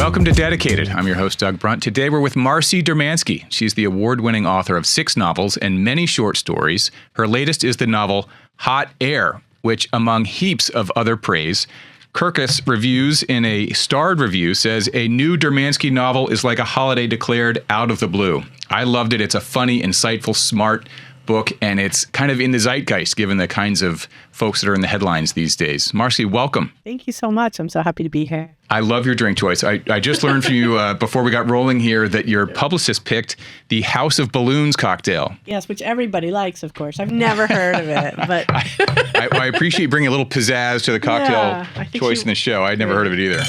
Welcome to Dedicated. I'm your host, Doug Brunt. Today we're with Marcy Dermansky. She's the award-winning author of 6 novels and many short stories. Her latest is the novel Hot Air, which, among heaps of other praise, Kirkus Reviews in a starred review says a new Dermansky novel is like a holiday declared out of the blue. I loved it. It's a funny, insightful, smart book, and it's kind of in the zeitgeist given the kinds of folks that are in the headlines these days. Marcy, welcome. Thank you so much. I'm so happy to be here. I love your drink choice. I just learned from you before we got rolling here that your publicist picked the House of Balloons cocktail. Yes, which everybody likes, of course. I've never heard of it, but I appreciate bringing a little pizzazz to the cocktail choice in the show. I'd never heard of it either.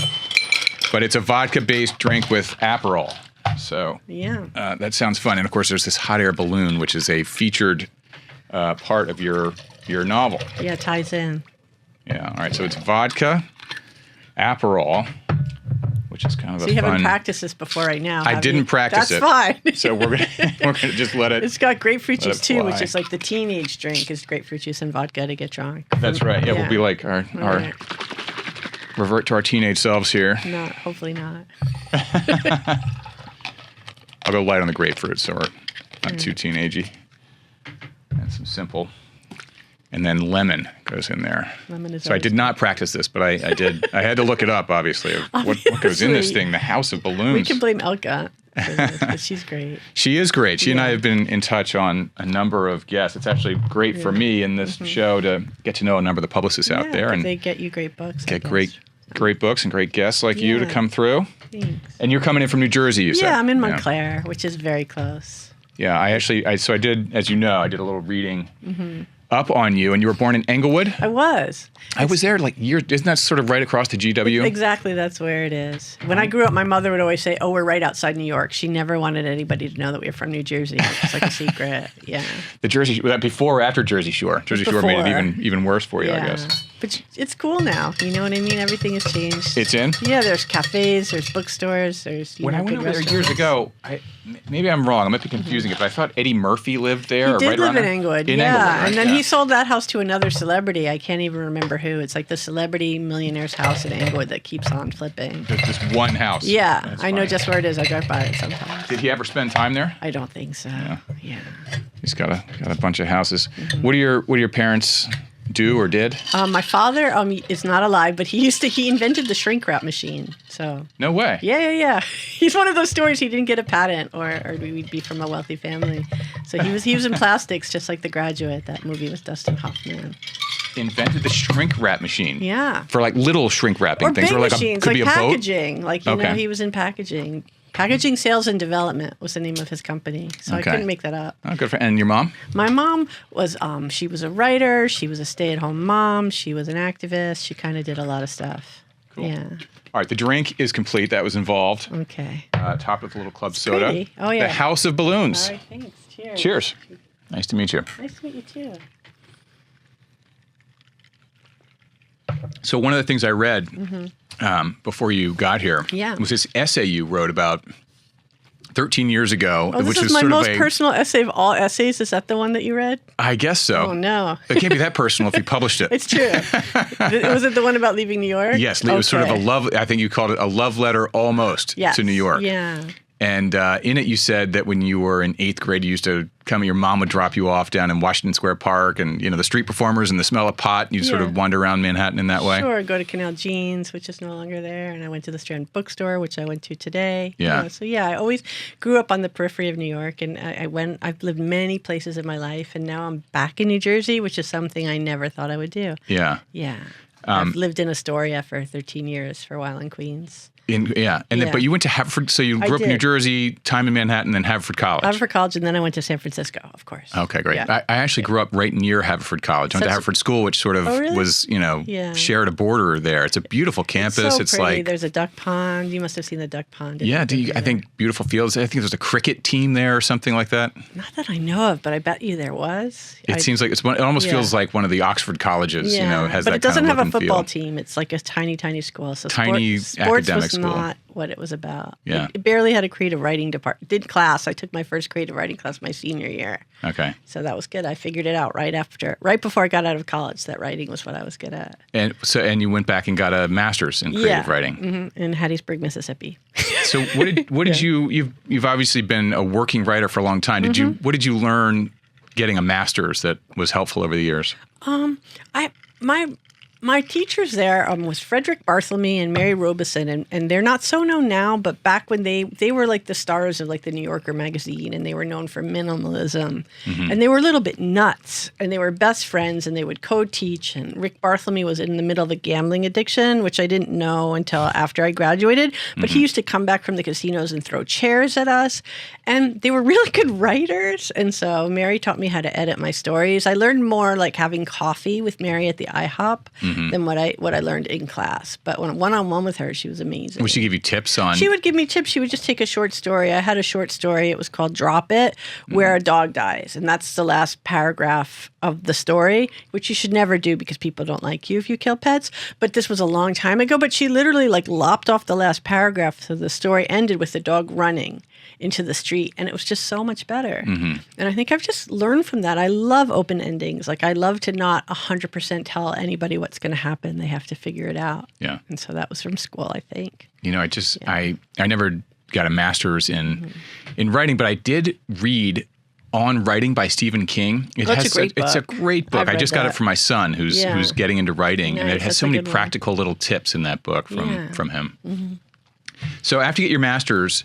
But it's a vodka-based drink with Aperol. So that sounds fun. And of course, there's this hot air balloon, which is a featured part of your novel. Yeah, it ties in. Yeah. All right. So it's vodka, Aperol, which is kind of so you haven't practiced this before right now. I didn't practice it. That's fine. So we're gonna just let it. It's got grapefruit juice too, which is like the teenage drink is grapefruit juice and vodka to get drunk. That's right. Yeah, we'll be like our revert to our teenage selves here. No, hopefully not. I'll go light on the grapefruit, so we're not too teenagey. And some simple. And then lemon goes in there. Lemon is so I did not practice this, but I did. I had to look it up, obviously. What goes in this thing? The House of Balloons. We can blame Elka, but she's great. She is great. She and I have been in touch on a number of guests. It's actually great for me in this show to get to know a number of the publicists out there. And they get you great books. Get great books and great guests like you to come through. Thanks. And you're coming in from New Jersey, you said? Yeah, I'm in Montclair, which is very close. Yeah, I did, as you know, I did a little reading up on you, and you were born in Englewood? I was. I was there isn't that sort of right across the GW? Exactly, that's where it is. When I grew up, my mother would always say, we're right outside New York. She never wanted anybody to know that we were from New Jersey. It was like a secret, yeah. The Jersey, was that before or after Jersey Shore? Jersey Shore made it even worse for you, I guess. But it's cool now, you know what I mean? Everything has changed. It's in? Yeah, there's cafes, there's bookstores, there's When I went over there years ago, maybe I'm wrong, I might be confusing it, but I thought Eddie Murphy lived there. He did live in Englewood, Englewood, right? And then he sold that house to another celebrity. I can't even remember who. It's like the celebrity millionaire's house in Englewood that keeps on flipping. There's this one house. Yeah, That's I know funny. just where it is. I drive by it sometimes. Did he ever spend time there? I don't think so. Yeah. He's got a bunch of houses. What do your parents do or did? My father is not alive, but he invented the shrink wrap machine. So no way. Yeah. He's one of those stories. He didn't get a patent, or we'd be from a wealthy family. So he was in plastics, just like The Graduate. That movie with Dustin Hoffman. Invented the shrink wrap machine. Yeah. For like little shrink wrapping things, big or like machines, could like be a packaging. boat. Like he was in packaging. Packaging Sales and Development was the name of his company. So I couldn't make that up. Oh, good. And your mom? My mom was, she was a writer. She was a stay-at-home mom. She was an activist. She kind of did a lot of stuff. Cool. Yeah. All right. The drink is complete. That was involved. Okay. Topped with a little club soda. Pretty. Oh, yeah. The House of Balloons. All right. Thanks. Cheers. Cheers. Nice to meet you. Nice to meet you, too. So one of the things I read before you got here was this essay you wrote about 13 years ago. Oh, which this is my most personal essay of all essays. Is that the one that you read? I guess so. Oh, no. It can't be that personal if you published it. It's true. Was it the one about leaving New York? Yes. It was sort of I think you called it a love letter almost to New York. Yeah. And in it, you said that when you were in 8th grade, you used to your mom would drop you off down in Washington Square Park and, the street performers and the smell of pot. And you'd sort of wander around Manhattan in that way. Sure. Go to Canal Jeans, which is no longer there. And I went to the Strand Bookstore, which I went to today. Yeah. So, I always grew up on the periphery of New York. And I've lived many places in my life. And now I'm back in New Jersey, which is something I never thought I would do. Yeah. Yeah. I've lived in Astoria for 13 years for a while in Queens. But you went to Haverford, so you grew up in New Jersey, time in Manhattan, then Haverford College. Haverford College, and then I went to San Francisco, of course. Okay, great. Yeah. I actually grew up right near Haverford College. I went to Haverford School, which sort of was, shared a border there. It's a beautiful campus. It's pretty. There's a duck pond. You must have seen the duck pond. Yeah, I think beautiful fields. I think there's a cricket team there or something like that. Not that I know of, but I bet you there was. It seems like it almost feels like one of the Oxford colleges, has that kind of look and feel. But it doesn't have a football team. It's like a tiny, tiny school. So tiny sports academic was school. not what it was about. Yeah. It barely had a creative writing department. Did class. I took my first creative writing class my senior year. Okay. So that was good. I figured it out right before I got out of college, that writing was what I was good at. And you went back and got a master's in creative writing. In Hattiesburg, Mississippi. So what did you've obviously been a working writer for a long time. What did you learn getting a master's that was helpful over the years? My teachers there was Frederick Bartholomew and Mary Robeson, and they're not so known now, but back when they were like the stars of like the New Yorker magazine, and they were known for minimalism, and they were a little bit nuts, and they were best friends, and they would co-teach, and Rick Bartholomew was in the middle of a gambling addiction, which I didn't know until after I graduated, but he used to come back from the casinos and throw chairs at us, and they were really good writers, and so Mary taught me how to edit my stories. I learned more like having coffee with Mary at the IHOP than what I learned in class. But when one-on-one with her, she was amazing. Would she give you tips on? She would give me tips. She would just take a short story. I had a short story. It was called Drop It, where a dog dies. And that's the last paragraph of the story, which you should never do because people don't like you if you kill pets. But this was a long time ago. But she literally like lopped off the last paragraph. So the story ended with the dog running into the street, and it was just so much better. And I think I've just learned from that. I love open endings. Like I love to not 100% tell anybody what's going to happen. They have to figure it out. Yeah. And so that was from school, I think. You know, I never got a master's in writing, but I did read On Writing by Stephen King. It's a great book. I just got it for my son who's getting into writing, and it has so many practical little tips in that book from him. So after you get your master's,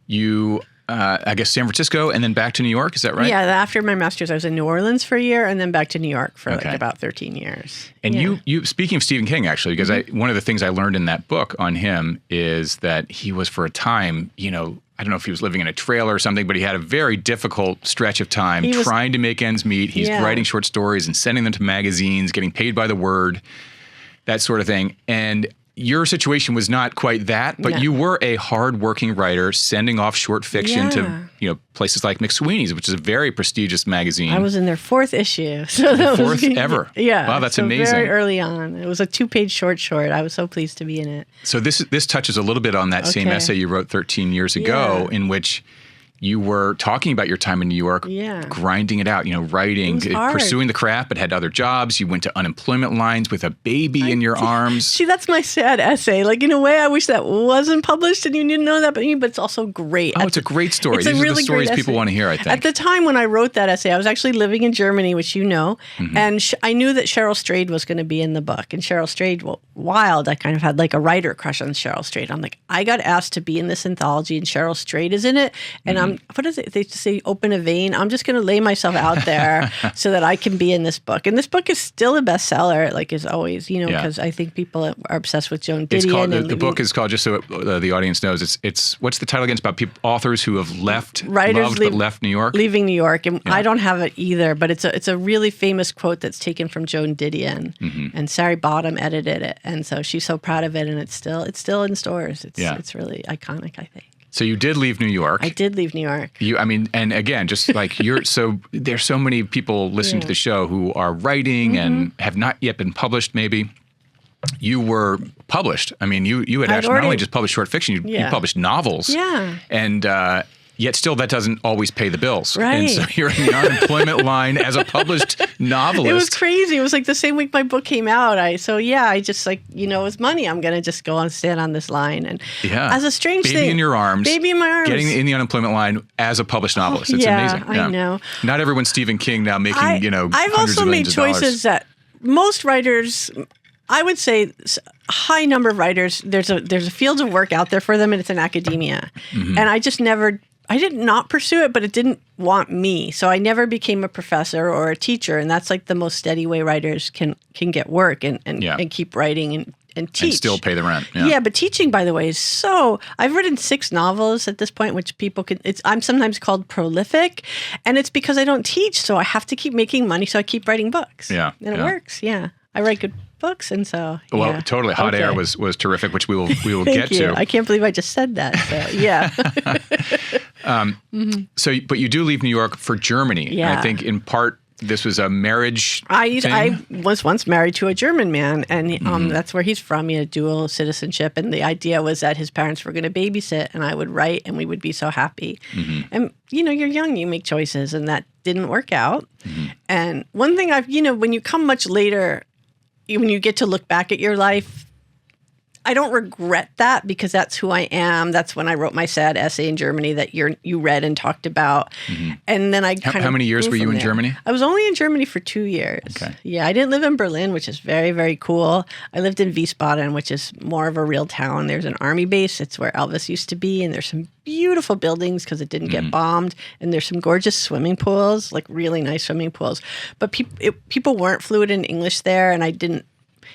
you, I guess, San Francisco and then back to New York. Is that right? Yeah. After my master's, I was in New Orleans for a year and then back to New York for like about 13 years. And you speaking of Stephen King, actually, because one of the things I learned in that book on him is that he was for a time, I don't know if he was living in a trailer or something, but he had a very difficult stretch of time trying to make ends meet. He's writing short stories and sending them to magazines, getting paid by the word, that sort of thing. And your situation was not quite that, but you were a hard-working writer sending off short fiction to places like McSweeney's, which is a very prestigious magazine. I was in their fourth issue. So the fourth ever? Yeah. Wow, that's amazing. Very early on. It was a 2-page short. I was so pleased to be in it. So this touches a little bit on that same essay you wrote 13 years ago in which you were talking about your time in New York, grinding it out, writing, pursuing the craft, but had other jobs. You went to unemployment lines with a baby in your arms. See, that's my sad essay. Like, in a way, I wish that wasn't published and you didn't know that, but it's also great. Oh, it's a great story. These are the stories people want to hear, I think. At the time when I wrote that essay, I was actually living in Germany, which you know, and I knew that Cheryl Strayed was going to be in the book. And Cheryl Strayed, wild, I kind of had like a writer crush on Cheryl Strayed. I'm like, I got asked to be in this anthology and Cheryl Strayed is in it. And what is it? They say open a vein. I'm just going to lay myself out there so that I can be in this book. And this book is still a bestseller, like as always, because I think people are obsessed with Joan Didion. The book is called, just so the audience knows, it's what's the title again? It's about authors who have left New York. Leaving New York. And I don't have it either, but it's a really famous quote that's taken from Joan Didion. And Sari Bottom edited it. And so she's so proud of it. And it's still in stores. It's really iconic, I think. So you did leave New York. I did leave New York. And again, just like there's so many people listening to the show who are writing and have not yet been published, maybe. You were published. I mean, you had actually not only just published short fiction, you published novels. Yeah. And yet still that doesn't always pay the bills. Right. And so you're in the unemployment line as a published novelist. It was crazy. It was like the same week my book came out. I just like, it was money. I'm going to just go and stand on this line. And as a strange thing. Baby in your arms. Baby in my arms. Getting in the unemployment line as a published novelist. It's amazing. I know. Not everyone's Stephen King now making, I've also made choices that most writers, I would say a high number of writers, there's a field of work out there for them and it's in academia. And I did not pursue it, but it didn't want me. So I never became a professor or a teacher. And that's like the most steady way writers can get work and keep writing and teach. And still pay the rent. Yeah, but teaching, by the way, is so... I've written 6 novels at this point, which people can... I'm sometimes called prolific, and it's because I don't teach, so I have to keep making money, so I keep writing books. Yeah. And it works, I write good books, and so... Well, totally. Hot Air was terrific, which we will get to. I can't believe I just said that, so yeah. So, but you do leave New York for Germany. Yeah. And I think in part this was a marriage I thing? was once married to a German man, and that's where he's from. He had dual citizenship, and the idea was that his parents were going to babysit, and I would write, and we would be so happy. And you're young, you make choices, and that didn't work out. And one thing when you come much later, when you get to look back at your life, I don't regret that because that's who I am. That's when I wrote my sad essay in Germany that you read and talked about. And then How many years were you in Germany? I was only in Germany for 2 years. Okay. Yeah, I didn't live in Berlin, which is very, very cool. I lived in Wiesbaden, which is more of a real town. There's an army base. It's where Elvis used to be. And there's some beautiful buildings because it didn't get bombed. And there's some gorgeous swimming pools, like really nice swimming pools. But people weren't fluent in English there, and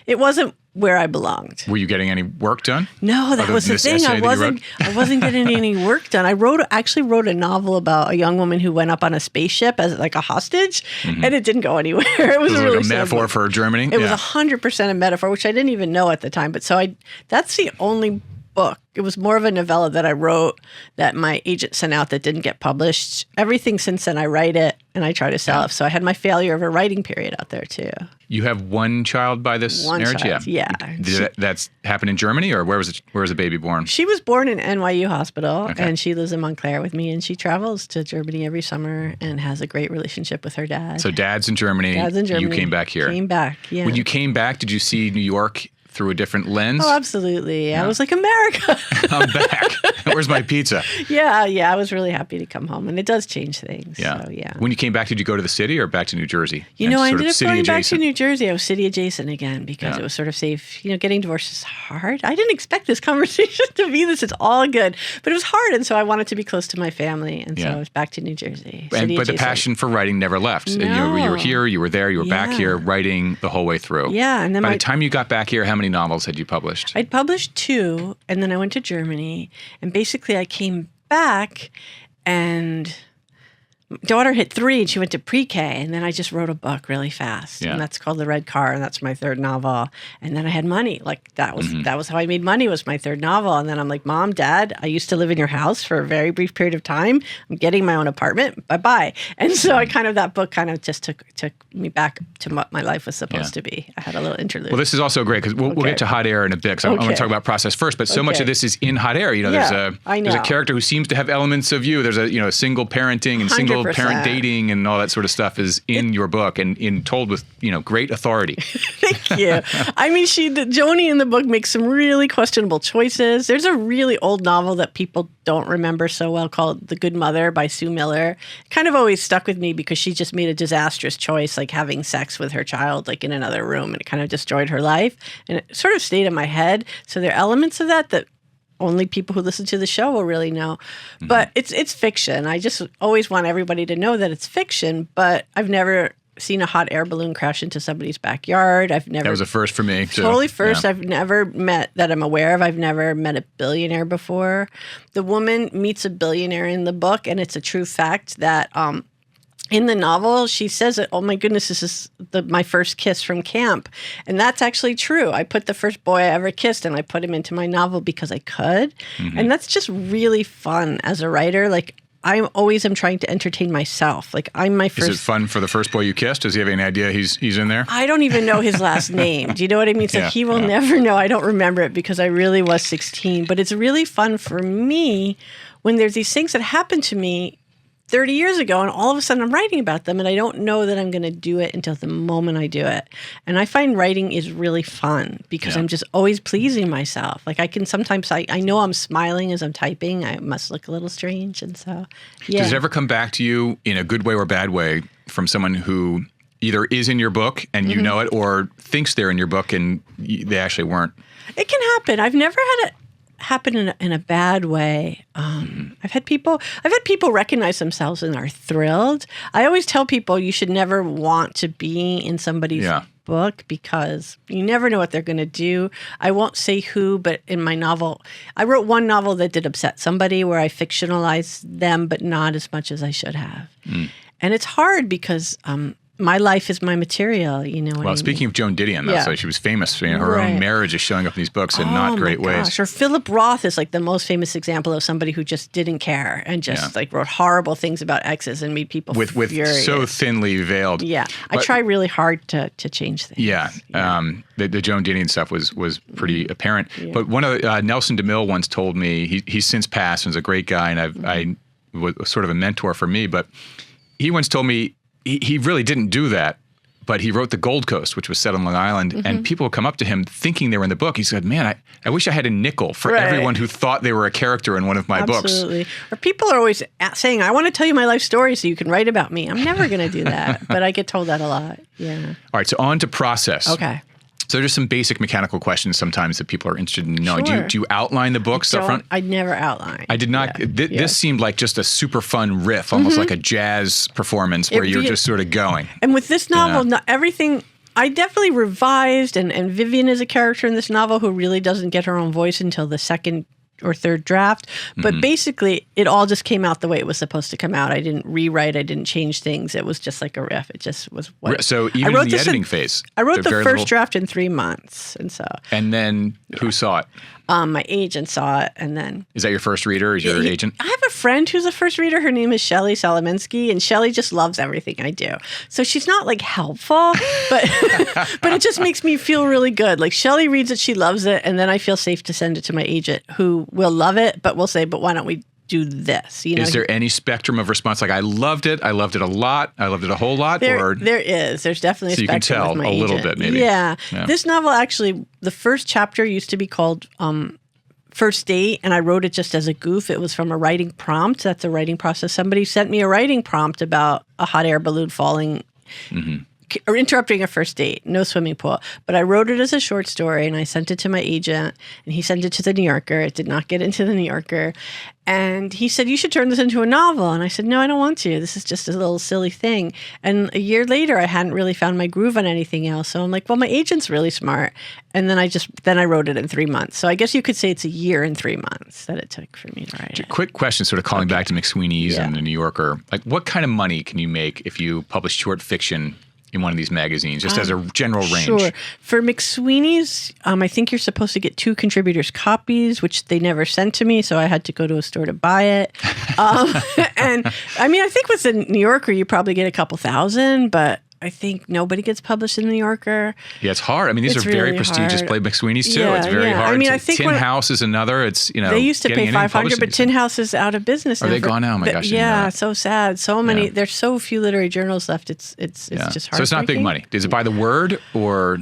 it wasn't where I belonged. Were you getting any work done? No, that was the thing. I wasn't getting any work done. I actually wrote a novel about a young woman who went up on a spaceship as like a hostage, and it didn't go anywhere. It was like a metaphor for Germany? It was 100% a metaphor, which I didn't even know at the time. But that's the only book. It was more of a novella that I wrote that my agent sent out that didn't get published. Everything since then, I write it and I try to sell it. So I had my failure of a writing period out there too. You have one child by this marriage? Yeah. Did that's happen in Germany, or where was the baby born? She was born in NYU Hospital, and she lives in Montclair with me, and she travels to Germany every summer and has a great relationship with her dad. So dad's in Germany. You came back here. Came back, yeah. When you came back, did you see New York through a different lens? Oh, absolutely. Yeah. I was like, America. I'm back. Where's my pizza? Yeah. I was really happy to come home, and it does change things. Yeah. So, yeah. When you came back, did you go to the city or back to New Jersey? I ended up going back to New Jersey. I was city adjacent again because it was sort of safe. Getting divorced is hard. I didn't expect this conversation to be this. It's all good, but it was hard, and so I wanted to be close to my family, and so I was back to New Jersey. But the passion for writing never left. No. You were here, you were there, you were back here, writing the whole way through. Yeah, and then by the time you got back here, how many novels had you published? I'd published 2, and then I went to Germany, and basically I came back, and my daughter hit 3, and she went to pre-K, and then I just wrote a book really fast, and that's called The Red Car, and that's my 3rd novel. And then I had money. Like that was how I made money, was my 3rd novel. And then I'm like, Mom, Dad, I used to live in your house for a very brief period of time. I'm getting my own apartment. Bye-bye. And so that book kind of just took me back to what my life was supposed to be. I had a little interlude. Well, this is also great because we'll get to Hot Air in a bit, because I want to talk about process first, but so much of this is in Hot Air. There's a character who seems to have elements of you. There's a single parenting and 100%. single parent dating and all that sort of stuff is in your book and told with great authority. Thank you. I mean, Joni in the book makes some really questionable choices. There's a really old novel that people don't remember so well called The Good Mother by Sue Miller. It kind of always stuck with me because she just made a disastrous choice, like having sex with her child like in another room, and it kind of destroyed her life. And it sort of stayed in my head. So there are elements of that only people who listen to the show will really know. But it's fiction. I just always want everybody to know that it's fiction, but I've never seen a hot air balloon crash into somebody's backyard. That was a first for me, too. Totally first. Yeah. I've never met, that I'm aware of, I've never met a billionaire before. The woman meets a billionaire in the book, and it's a true fact that in the novel, she says that, oh my goodness, this is my first kiss from camp. And that's actually true. I put the first boy I ever kissed, and I put him into my novel because I could. And that's just really fun as a writer. Like, I always am trying to entertain myself. Like, I'm my first... Is it fun for the first boy you kissed? Does he have any idea he's in there? I don't even know his last name. Do you know what I mean? So he will never know. I don't remember it because I really was 16. But it's really fun for me when there's these things that happen to me 30 years ago, and all of a sudden I'm writing about them, and I don't know that I'm going to do it until the moment I do it. And I find writing is really fun because I'm just always pleasing myself. Like, I can sometimes, I know I'm smiling as I'm typing. I must look a little strange. And so, Does it ever come back to you in a good way or bad way from someone who either is in your book and you know it, or thinks they're in your book and they actually weren't? It can happen. I've never had it happen in a bad way. I've had people recognize themselves and are thrilled. I always tell people you should never want to be in somebody's book because you never know what they're going to do. I won't say who, but in my novel, I wrote one novel that did upset somebody where I fictionalized them, but not as much as I should have. And it's hard because my life is my material, you know what I Well, mean? speaking of Joan Didion, that's why she was famous. You know, her own marriage is showing up in these books in not great ways. Or Philip Roth is like the most famous example of somebody who just didn't care and just like wrote horrible things about exes and made people with furious. so thinly veiled. Yeah, I try really hard to change things. Yeah, the Joan Didion stuff was pretty apparent. Yeah. But one of Nelson DeMille once told me, he's since passed and is a great guy, and I was sort of a mentor for me, but he once told me he really didn't do that. But he wrote The Gold Coast, which was set on Long Island, and people would come up to him thinking they were in the book. He said, man, I wish I had a nickel for everyone who thought they were a character in one of my books. Absolutely. Or people are always saying, I want to tell you my life story so you can write about me. I'm never going to do that, but I get told that a lot. Yeah. All right, so on to process. Okay. So there's some basic mechanical questions sometimes that people are interested in knowing. Sure. Do you outline the books up front? I never outline. I did not. This seemed like just a super fun riff, almost like a jazz performance where you're just sort of going. And with this novel, not everything... I definitely revised, and Vivian is a character in this novel who really doesn't get her own voice until the second or third draft. But basically, it all just came out the way it was supposed to come out. I didn't rewrite. I didn't change things. It was just like a riff. It just was what. So even in the editing phase, I wrote the first draft in 3 months, and so. And then who saw it? My agent saw it, and then... Is that your first reader? Is your agent? I have a friend who's a first reader. Her name is Shelley Salamensky, and Shelley just loves everything I do. So she's not, like, helpful, but but it just makes me feel really good. Like, Shelley reads it, she loves it, and then I feel safe to send it to my agent, who will love it, but will say, but why don't we do this? You know? Is there any spectrum of response? Like, I loved it a lot, I loved it a whole lot? There is. There's definitely a spectrum. So you can tell with my a little agent. bit, maybe. Yeah. This novel, actually, the first chapter used to be called First Date, and I wrote it just as a goof. It was from a writing prompt. That's a writing process. Somebody sent me a writing prompt about a hot air balloon falling or interrupting a first date, no swimming pool. But I wrote it as a short story, and I sent it to my agent, and he sent it to the New Yorker. It did not get into the New Yorker. And he said, you should turn this into a novel. And I said, no, I don't want to. This is just a little silly thing. And a year later, I hadn't really found my groove on anything else. So I'm like, well, my agent's really smart. And then I wrote it in 3 months. So I guess you could say it's a year and 3 months that it took for me to write it. Quick question, sort of calling back to McSweeney's and the New Yorker. Like, what kind of money can you make if you publish short fiction in one of these magazines, just as a general range? Sure. For McSweeney's, I think you're supposed to get 2 contributors' copies, which they never sent to me, so I had to go to a store to buy it. And I mean, I think with the New Yorker, you probably get a couple thousand, but I think nobody gets published in the New Yorker. Yeah, it's hard. I mean, these are very really prestigious hard. Play McSweeney's too. It's very hard. I mean, I think Tin House is another. It's, you know, they used to pay $500, but Tin House is out of business now. Are they gone now? Oh my gosh! Yeah, so sad. So many. There's so few literary journals left. It's just hard. So it's not big money. Is it by the word or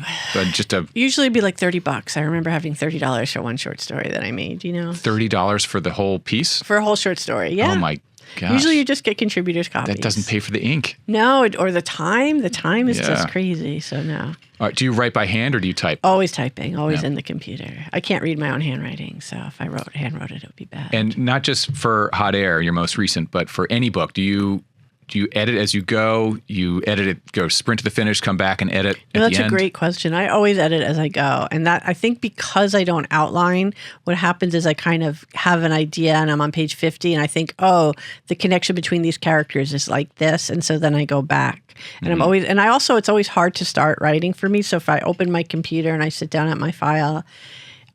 just a? Usually, it'd be like $30. I remember having $30 for one short story that I made. You know, $30 for the whole piece for a whole short story. Yeah. Oh my gosh. Usually you just get contributors' copies. That doesn't pay for the ink. No, or the time. The time is just crazy. So no. All right, do you write by hand or do you type? Always typing, always in the computer. I can't read my own handwriting, so if I handwrote it, it would be bad. And not just for Hot Air, your most recent, but for any book, do you edit as you go? You edit it, go sprint to the finish, come back and edit at the end? That's a great question. I always edit as I go. And that, I think because I don't outline, what happens is I kind of have an idea and I'm on page 50 and I think, oh, the connection between these characters is like this. And so then I go back. And it's always hard to start writing for me. So if I open my computer and I sit down at my file,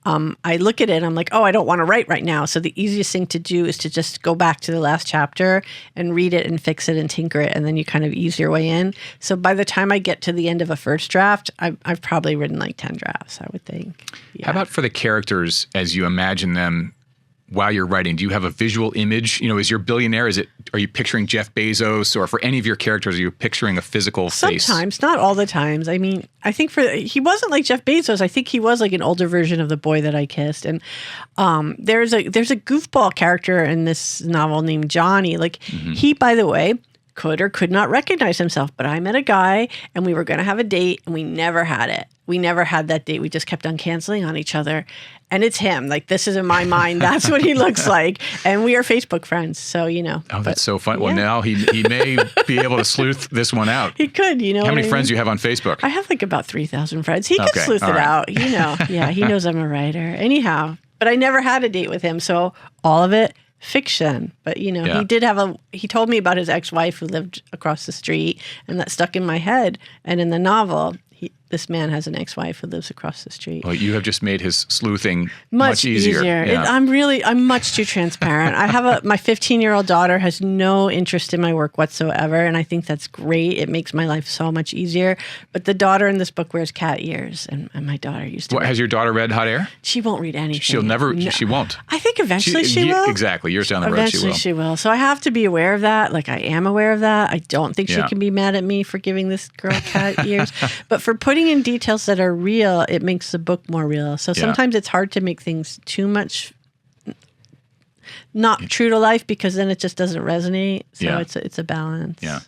I look at it and I'm like, oh, I don't want to write right now. So the easiest thing to do is to just go back to the last chapter and read it and fix it and tinker it. And then you kind of ease your way in. So by the time I get to the end of a first draft, I've probably written like 10 drafts, I would think. Yeah. How about for the characters as you imagine them while you're writing? Do you have a visual image? You know, is your billionaire, are you picturing Jeff Bezos, or for any of your characters, are you picturing a physical face? Sometimes, not all the times. I mean, I think he wasn't like Jeff Bezos. I think he was like an older version of the boy that I kissed. And there's a goofball character in this novel named Johnny. Like he, by the way, could or could not recognize himself. But I met a guy and we were going to have a date and we never had it. We never had that date. We just kept on canceling on each other. And it's him. Like, this is in my mind. That's what he looks like. And we are Facebook friends. So, you know. Oh, that's so fun. Yeah. Well, now he may be able to sleuth this one out. He could, you know. How many friends do you have on Facebook? I have like about 3,000 friends. He could sleuth it out, you know. Yeah, he knows I'm a writer. Anyhow, but I never had a date with him. So all of it fiction. But, Yeah. he told me about his ex-wife who lived across the street, and that stuck in my head. And in the novel, this man has an ex-wife who lives across the street. Well, you have just made his sleuthing much easier. Yeah. I'm much too transparent. I have my 15-year-old daughter has no interest in my work whatsoever, and I think that's great. It makes my life so much easier. But the daughter in this book wears cat ears, and my daughter used to. What, has your daughter read Hot Air? She won't read anything. She'll never. No. She won't. I think eventually she will. Exactly. Years down the road, eventually she will. So I have to be aware of that. Like, I am aware of that. I don't think she can be mad at me for giving this girl cat ears. But for putting in details that are real, it makes the book more real. So sometimes it's hard to make things too much not true to life, because then it just doesn't resonate. So it's a balance. Yeah.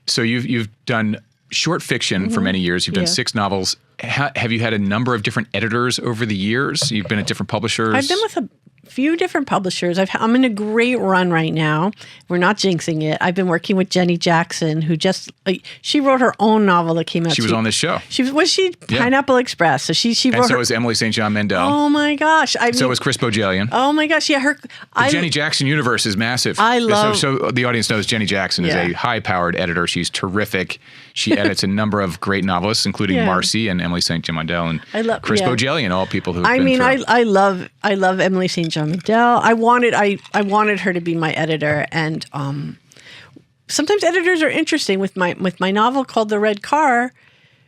So you've done short fiction for many years. You've done 6 novels. Have you had a number of different editors over the years? You've been at different publishers? I've been with a few different publishers. I'm in a great run right now. We're not jinxing it. I've been working with Jenny Jackson, who she wrote her own novel that came out. She was on this show. Was she Pineapple Express? So she wrote. And so was Emily St. John Mandel. Oh my gosh! So was Chris Bojelian. Oh my gosh! Yeah, the Jenny Jackson universe is massive. I love. So the audience knows Jenny Jackson is a high-powered editor. She's terrific. She edits a number of great novelists, including Marcy and Emily St. John Mandel and Chris Bojelian, all people who. I love Emily St. John Mandel. I wanted her to be my editor, and sometimes editors are interesting. With my novel called The Red Car,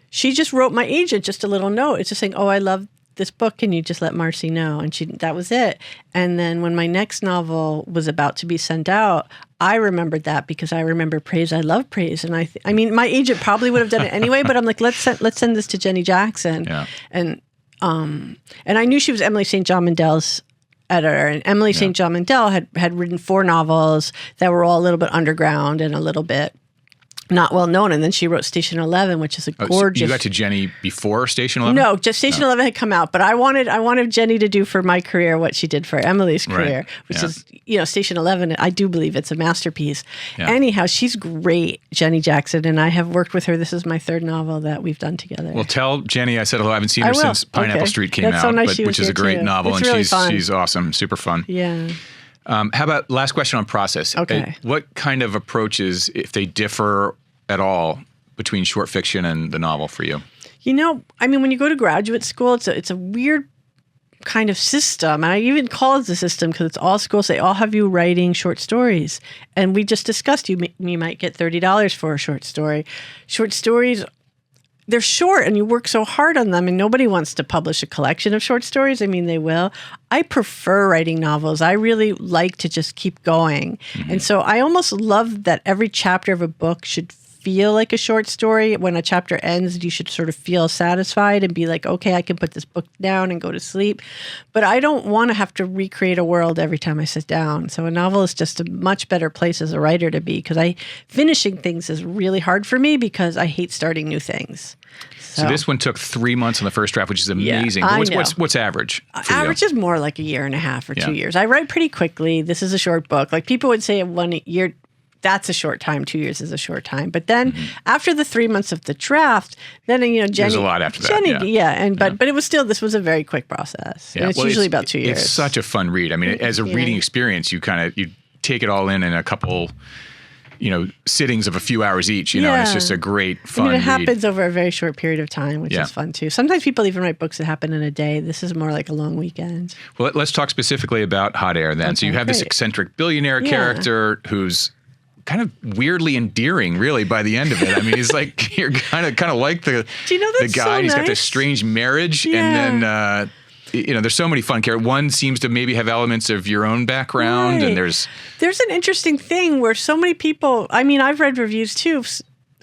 she just wrote my agent just a little note. It's just saying, "Oh, I love this book. Can you just let Marcy know?" And that was it. And then when my next novel was about to be sent out, I remembered that because I remember praise. I love praise, and I mean, my agent probably would have done it anyway. But I'm like, let's send this to Jenny Jackson, and I knew she was Emily St. John Mandel's editor, and Emily St. John Mandel had written 4 novels that were all a little bit underground and a little bit not well known, and then she wrote Station 11, which is a gorgeous. So you got to Jenny before Station 11? No, just Station 11 had come out, but I wanted Jenny to do for my career what she did for Emily's career, which is Station 11. I do believe it's a masterpiece. Yeah. Anyhow, she's great, Jenny Jackson, and I have worked with her. This is my 3rd novel that we've done together. Well, tell Jenny I said hello. I haven't seen her since Pineapple Street came out, so nice which is a great novel, and really she's awesome, super fun. Yeah. How about last question on process? Okay. What kind of approaches, if they differ at all, between short fiction and the novel for you? When you go to graduate school, it's a weird kind of system. And I even call it the system because it's all schools. They all have you writing short stories. And we just discussed you might get $30 for a short story. Short stories, they're short and you work so hard on them, and nobody wants to publish a collection of short stories. I mean, they will. I prefer writing novels. I really like to just keep going. Mm-hmm. And so I almost love that every chapter of a book should feel like a short story. When a chapter ends, you should sort of feel satisfied and be like, okay, I can put this book down and go to sleep. But I don't want to have to recreate a world every time I sit down. So a novel is just a much better place as a writer to be, because finishing things is really hard for me because I hate starting new things. So this one took 3 months on the first draft, which is amazing. Yeah, what's average for average you? Is more like 1.5 years or 2 years. I write pretty quickly. This is a short book. Like, people would say 1 year, that's a short time. 2 years is a short time. But then after the 3 months of the draft, then Jenny. There's a lot after that. But it was still, this was a very quick process. Yeah. And it's usually about 2 years. It's such a fun read. I mean, as a reading experience, you take it all in a couple, sittings of a few hours each, and it's just a great fun read. It happens over a very short period of time, which is fun too. Sometimes people even write books that happen in a day. This is more like a long weekend. Well, let's talk specifically about Hot Air then. Okay, so you have this eccentric billionaire character who's kind of weirdly endearing, really, by the end of it. I mean, he's like, you're kind of like the guy. So he's nice. got this strange marriage, and then there's so many fun characters. One seems to maybe have elements of your own background, and there's an interesting thing where so many people. I mean, I've read reviews too.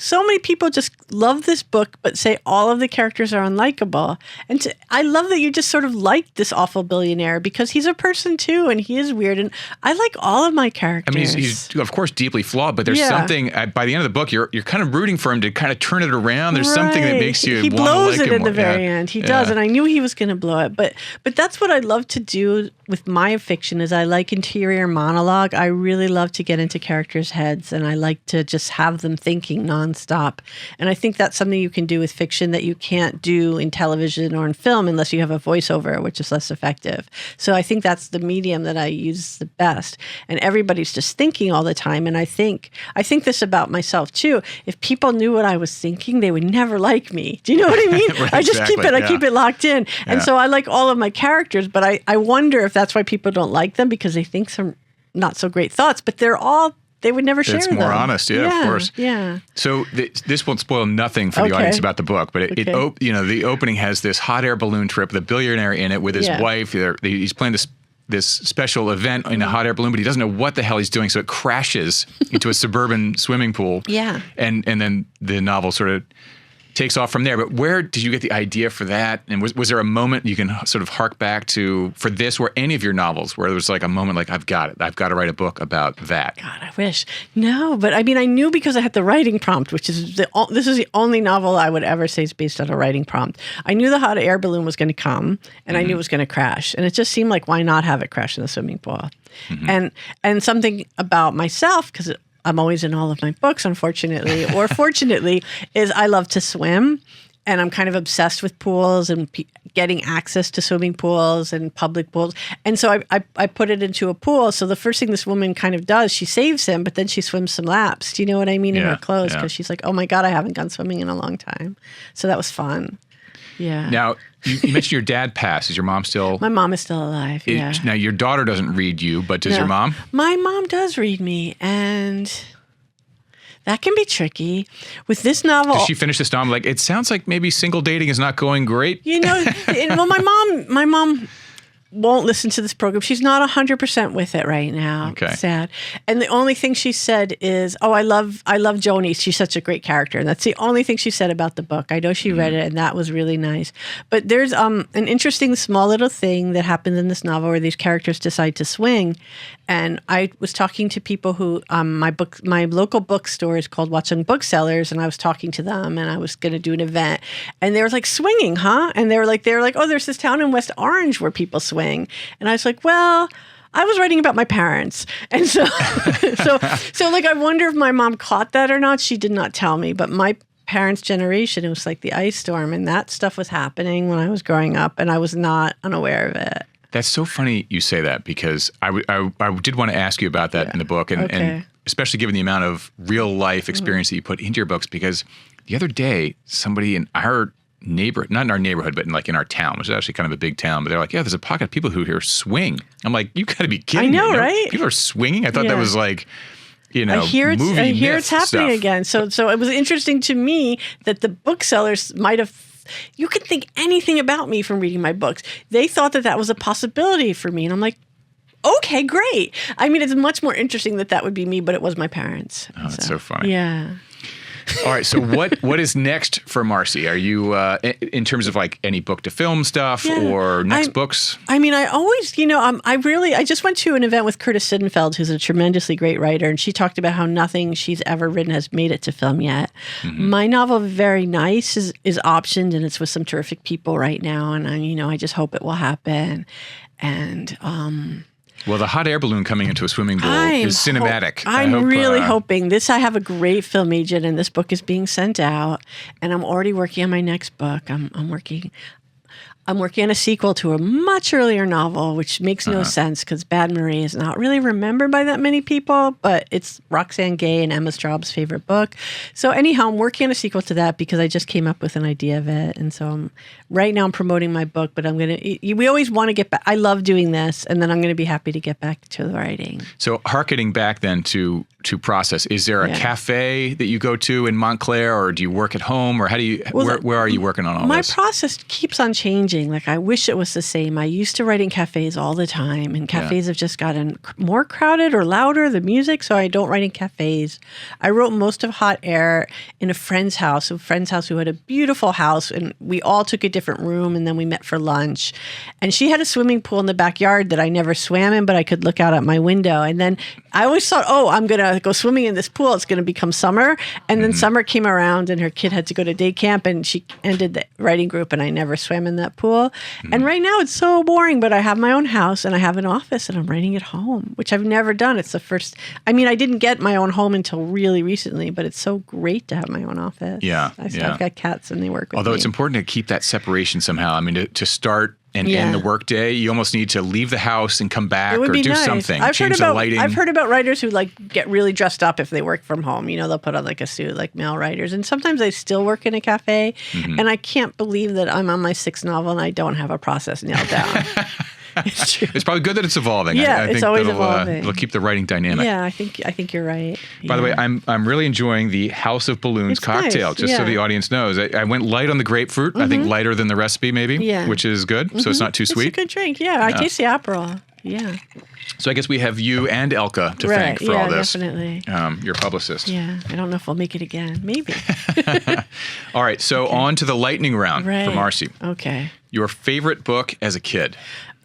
So many people just love this book, but say all of the characters are unlikable. And I love that you just sort of like this awful billionaire, because he's a person too, and he is weird. And I like all of my characters. I mean, he's of course deeply flawed, but there's something by the end of the book, you're kind of rooting for him to kind of turn it around. There's something that makes you want to like him more. He blows it at the very end. He does, and I knew he was going to blow it. But that's what I love to do with my fiction is I like interior monologue. I really love to get into characters' heads, and I like to just have them thinking nonstop. And I think that's something you can do with fiction that you can't do in television or in film unless you have a voiceover, which is less effective. So I think that's the medium that I use the best. And everybody's just thinking all the time. And I think this about myself too. If people knew what I was thinking, they would never like me. Do you know what I mean? Right, I just keep it. I keep it locked in. And so I like all of my characters, but I wonder if that's why people don't like them, because they think some not so great thoughts, but they would never share them. It's more honest, of course. Yeah. So this won't spoil nothing for the audience about the book, but the opening has this hot air balloon trip, the billionaire in it with his wife. He's playing this special event in a hot air balloon, but he doesn't know what the hell he's doing, so it crashes into a suburban swimming pool. Yeah. And then the novel sort of takes off from there. But where did you get the idea for that? And was there a moment you can sort of hark back to for this, or any of your novels, where there was like a moment like, I've got it. I've got to write a book about that. God, I wish. No, but I mean, I knew because I had the writing prompt, which is this is the only novel I would ever say is based on a writing prompt. I knew the hot air balloon was going to come, and I knew it was going to crash. And it just seemed like, why not have it crash in the swimming pool? And something about myself, because I'm always in all of my books, unfortunately, or fortunately, is I love to swim, and I'm kind of obsessed with pools and getting access to swimming pools and public pools. And so I put it into a pool. So the first thing this woman kind of does, she saves him, but then she swims some laps. Do you know what I mean? In her clothes, because she's like, oh my God, I haven't gone swimming in a long time. So that was fun. Yeah. Now, you mentioned your dad passed. Is your mom still? My mom is still alive, yeah. Now, your daughter doesn't read you, but does your mom? My mom does read me, and that can be tricky. With this novel... Does she finish this novel? Like, it sounds like maybe single dating is not going great. You know, well, my mom won't listen to this program. She's not 100% with it right now. Okay. Sad. And the only thing she said is, oh, I love Joni. She's such a great character. And that's the only thing she said about the book. I know she read it, and that was really nice. But there's an interesting small little thing that happens in this novel where these characters decide to swing. And I was talking to people who, my local bookstore is called Watchung Booksellers, and I was talking to them, and I was going to do an event. And they were like, swinging, huh? And they were like, oh, there's this town in West Orange where people swing. And I was like, well, I was writing about my parents. And so like, I wonder if my mom caught that or not. She did not tell me, but my parents' generation, it was like the ice storm, and that stuff was happening when I was growing up, and I was not unaware of it. That's so funny you say that, because I did want to ask you about that in the book, and especially given the amount of real life experience that you put into your books, because the other day, somebody in our neighborhood, not in our neighborhood, but in our town, which is actually kind of a big town, but they're like, yeah, there's a pocket of people who here swing. I'm like, you got to be kidding me. I know, right? People are swinging? I thought that was like, I hear it's happening stuff again. So it was interesting to me that the booksellers might have, you could think anything about me from reading my books. They thought that was a possibility for me. And I'm like, okay, great. I mean, it's much more interesting that would be me, but it was my parents. Oh, that's so funny. Yeah. All right. So what is next for Marcy? Are you, in terms of like any book to film stuff or next books? I mean, I always, I just went to an event with Curtis Sittenfeld, who's a tremendously great writer, and she talked about how nothing she's ever written has made it to film yet. My novel, Very Nice, is optioned, and it's with some terrific people right now. And I just hope it will happen. And, well, the hot air balloon coming into a swimming pool is cinematic. I'm really hoping this. I have a great film agent, and this book is being sent out, and I'm already working on my next book. I'm working on a sequel to a much earlier novel, which makes no sense because Bad Marie is not really remembered by that many people, but it's Roxane Gay and Emma Straub's favorite book. So anyhow, I'm working on a sequel to that because I just came up with an idea of it. And so right now I'm promoting my book, but we always want to get back. I love doing this, and then I'm going to be happy to get back to the writing. So harkening back then to process, is there a cafe that you go to in Montclair, or do you work at home, or how do you, where are you working on all this? My process keeps on changing. Like, I wish it was the same. I used to write in cafes all the time, and cafes have just gotten more crowded or louder, the music, so I don't write in cafes. I wrote most of Hot Air in a friend's house who had a beautiful house, and we all took a different room, and then we met for lunch. And she had a swimming pool in the backyard that I never swam in, but I could look out at my window. And then I always thought, I'm going to go swimming in this pool. It's going to become summer. And then summer came around, and her kid had to go to day camp, and she ended the writing group, and I never swam in that pool. pool. And right now it's so boring, but I have my own house and I have an office and I'm writing at home, which I've never done. It's the first, I mean, I didn't get my own home until really recently, but it's so great to have my own office. Yeah. I've got cats and they work with Although me. it's important to keep that separation somehow. I mean, to start and end the workday, you almost need to leave the house and come back or do something. Change the lighting. I've heard about writers who like get really dressed up if they work from home. You know, they'll put on like a suit, like male writers. And sometimes I still work in a cafe. And I can't believe that I'm on my 6th novel and I don't have a process nailed down. It's true. It's probably good that it's evolving. Yeah, I think it's always evolving. It'll keep the writing dynamic. Yeah, I think you're right. By the way, I'm really enjoying the House of Balloons cocktail, just so the audience knows. I went light on the grapefruit. I think lighter than the recipe maybe, which is good. So it's not too sweet. It's a good drink. Yeah, I taste the Aperol. Yeah. So I guess we have you and Elka to thank for all this. Definitely. Your publicist. Yeah, I don't know if we'll make it again. Maybe. All right, so on to the lightning round for Marcy. Okay. Your favorite book as a kid?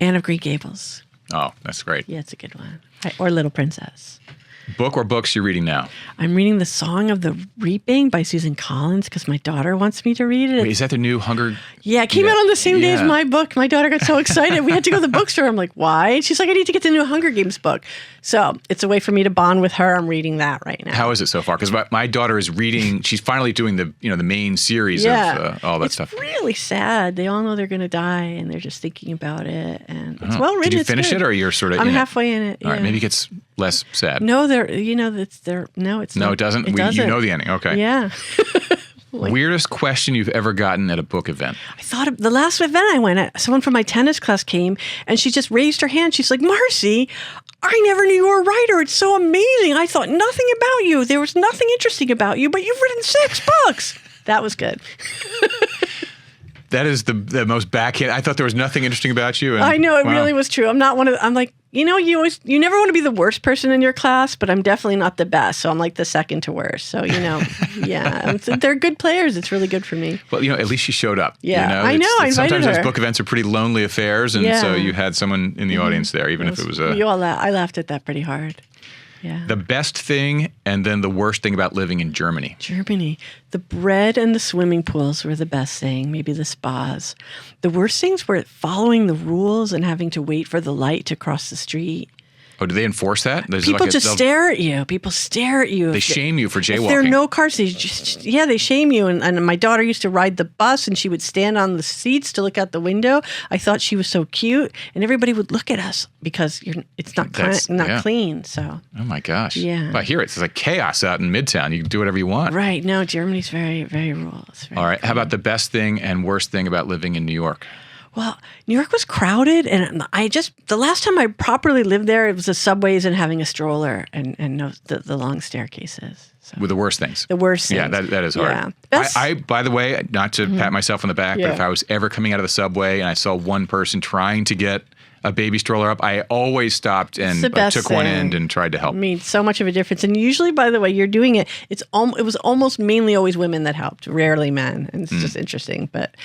Anne of Green Gables. Oh, that's great. Yeah, it's a good one. Or Little Princess. Book or books you're reading now? I'm reading The Song of the Reaping by Susan Collins because my daughter wants me to read it. Wait, is that the new Hunger? Yeah, it came out on the same day as my book. My daughter got so excited. We had to go to the bookstore. I'm like, why? She's like, I need to get the new Hunger Games book. So it's a way for me to bond with her. I'm reading that right now. How is it so far? Because my daughter is reading. She's finally doing the main series of all that stuff. It's really sad. They all know they're going to die, and they're just thinking about it. And it's well written. Did you finish it, or you're sort of? I'm halfway in it. All right, maybe it gets less sad. No, it's no, it doesn't. You know the ending. Okay. Yeah. Weirdest question you've ever gotten at a book event? I thought of the last event I went at, someone from my tennis class came and she just raised her hand. She's like, Marcy, I never knew you were a writer. It's so amazing. I thought nothing about you. There was nothing interesting about you, but you've written 6 books. That was good. That is the most backhand. I thought there was nothing interesting about you. And, I know, it really was true. I'm not one of, I'm like, you never want to be the worst person in your class, but I'm definitely not the best. So I'm like the second to worst. So, yeah, they're good players. It's really good for me. Well, at least she showed up. Yeah, I know. I invited sometimes her. those book events are pretty lonely affairs. And so you had someone in the audience there, even if it was a... I laughed at that pretty hard. Yeah. The best thing and then the worst thing about living in Germany. The bread and the swimming pools were the best thing, maybe the spas. The worst things were following the rules and having to wait for the light to cross the street. Oh, do they enforce that? People just stare at you. People stare at you. They shame you for jaywalking. If there are no cars, they shame you. And my daughter used to ride the bus, and she would stand on the seats to look out the window. I thought she was so cute, and everybody would look at us because it's not clean. So. Oh my gosh. Yeah. But here it's like chaos out in Midtown. You can do whatever you want. Right. No, Germany's very, very rural. All right. How about the best thing and worst thing about living in New York? Well, New York was crowded, and the last time I properly lived there, it was the subways and having a stroller and the long staircases. So. With the worst things. The worst things. Yeah, that is hard. Yeah. I by the way, not to pat myself on the back, but if I was ever coming out of the subway and I saw one person trying to get a baby stroller up, I always stopped and took one end and tried to help. I mean, so much of a difference. And usually, by the way, you're doing it, it was almost mainly always women that helped, rarely men. And it's just interesting, but...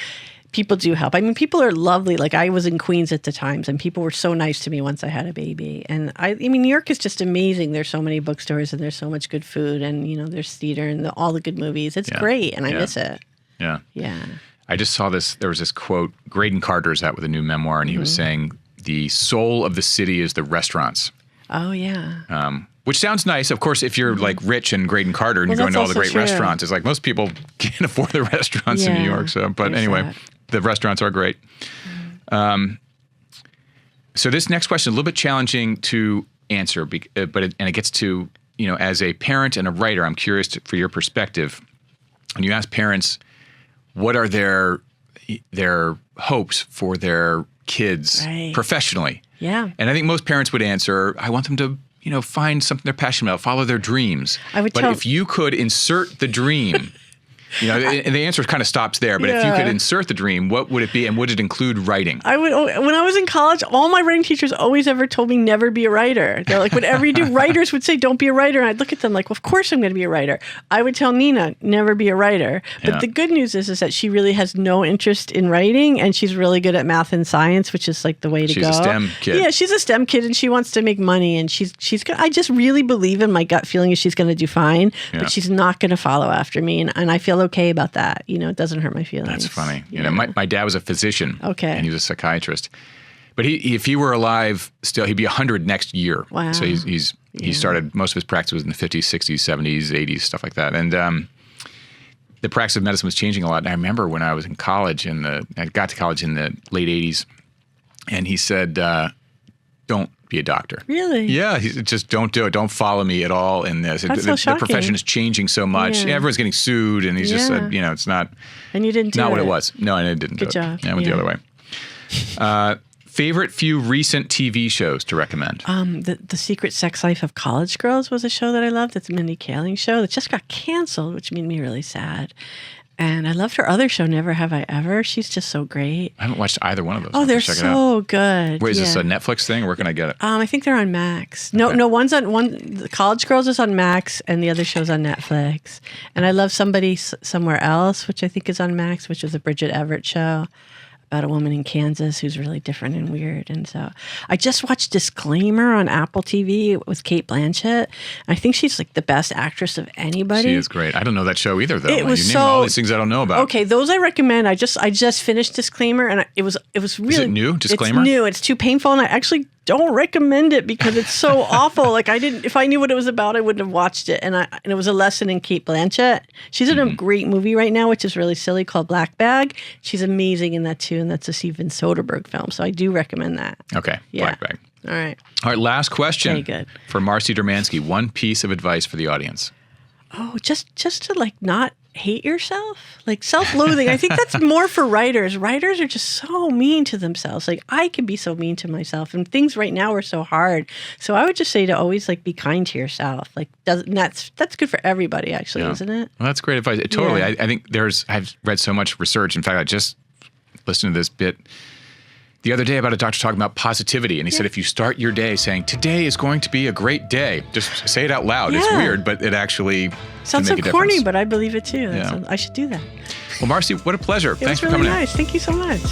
People do help. I mean, people are lovely. Like, I was in Queens at the times, and people were so nice to me once I had a baby. And I mean, New York is just amazing. There's so many bookstores, and there's so much good food, and there's theater and all the good movies. It's great, and I miss it. Yeah. Yeah. I just saw this. There was this quote. Graydon Carter's out with a new memoir, and he was saying the soul of the city is the restaurants. Oh yeah. Which sounds nice. Of course, if you're like rich and Graydon Carter and you're going to all the great restaurants, it's like most people can't afford the restaurants in New York. So, but anyway, the restaurants are great. So this next question is a little bit challenging to answer, but it gets to, as a parent and a writer, I'm curious for your perspective. When you ask parents, what are their hopes for their kids professionally? Yeah. And I think most parents would answer, I want them to, find something they're passionate about, follow their dreams. But if you could insert the dream, and the answer kind of stops there, but if you could insert the dream, what would it be, and would it include writing? When I was in college, all my writing teachers always ever told me never be a writer. They're like, whatever you do, writers would say, don't be a writer. And I'd look at them like, well, of course I'm going to be a writer. I would tell Nina, never be a writer. But the good news is that she really has no interest in writing, and she's really good at math and science, which is like the way to go. She's a STEM kid. Yeah, she's a STEM kid, and she wants to make money, and I just really believe in my gut feeling is she's going to do fine, but she's not going to follow after me. And I feel feel okay about that. You know, it doesn't hurt my feelings. That's funny. You know, my dad was a physician. Okay. And he was a psychiatrist. But if he were alive still, he'd be 100 next year. Wow. So he started, most of his practice was in the 50s, 60s, 70s, 80s, stuff like that. And the practice of medicine was changing a lot. And I remember when I was in college, I got to college in the late 80s, and he said, don't be a doctor. Really? Yeah, he said, just don't do it. Don't follow me at all in this. That's so shocking. The profession is changing so much. Yeah. Everyone's getting sued, and he's just said, you know, it's not. And you didn't do it. Not what it was. No, I didn't do it. Good job. I went the other way. Favorite few recent TV shows to recommend? The Secret Sex Life of College Girls was a show that I loved. It's a Mindy Kaling show that just got canceled, which made me really sad. And I loved her other show, Never Have I Ever. She's just so great. I haven't watched either one of those. Oh, they're so good. Wait, is this a Netflix thing? Where can I get it? I think they're on Max. No, one's on one. The College Girls is on Max, and the other show's on Netflix. And I love Somebody Somewhere Else, which I think is on Max, which is a Bridget Everett show about a woman in Kansas who's really different and weird. And so I just watched Disclaimer on Apple TV with Kate Blanchett. I think she's like the best actress of anybody. She is great. I don't know that show either, though. It was you named all these things I don't know about. Okay, those I recommend. I just finished Disclaimer, and it was really. Is it new? Disclaimer? It's new. It's too painful, and I actually don't recommend it because it's so awful. Like if I knew what it was about, I wouldn't have watched it. And it was a lesson in Kate Blanchett. She's in a great movie right now, which is really silly, called Black Bag. She's amazing in that too, and that's a Steven Soderbergh film. So I do recommend that. Okay, Yeah. Black Bag. All right. Last question. Very good. For Marcy Dermansky, one piece of advice for the audience. Oh, just to like not hate yourself, like self-loathing. I think that's more for writers. Writers are just so mean to themselves. Like I can be so mean to myself, and things right now are so hard. So I would just say to always like be kind to yourself. Like that's good for everybody, actually, isn't it? Well, that's great advice. Totally. Yeah. I think I've read so much research. In fact, I just listened to this bit the other day about a doctor talking about positivity. And he said, if you start your day saying, today is going to be a great day, just say it out loud. Yeah. It's weird, but it actually Sounds can so make a corny, difference. but I believe it too. Yeah. I should do that. Well, Marcy, what a pleasure. Thanks It was for really coming in. nice. Thank you so much.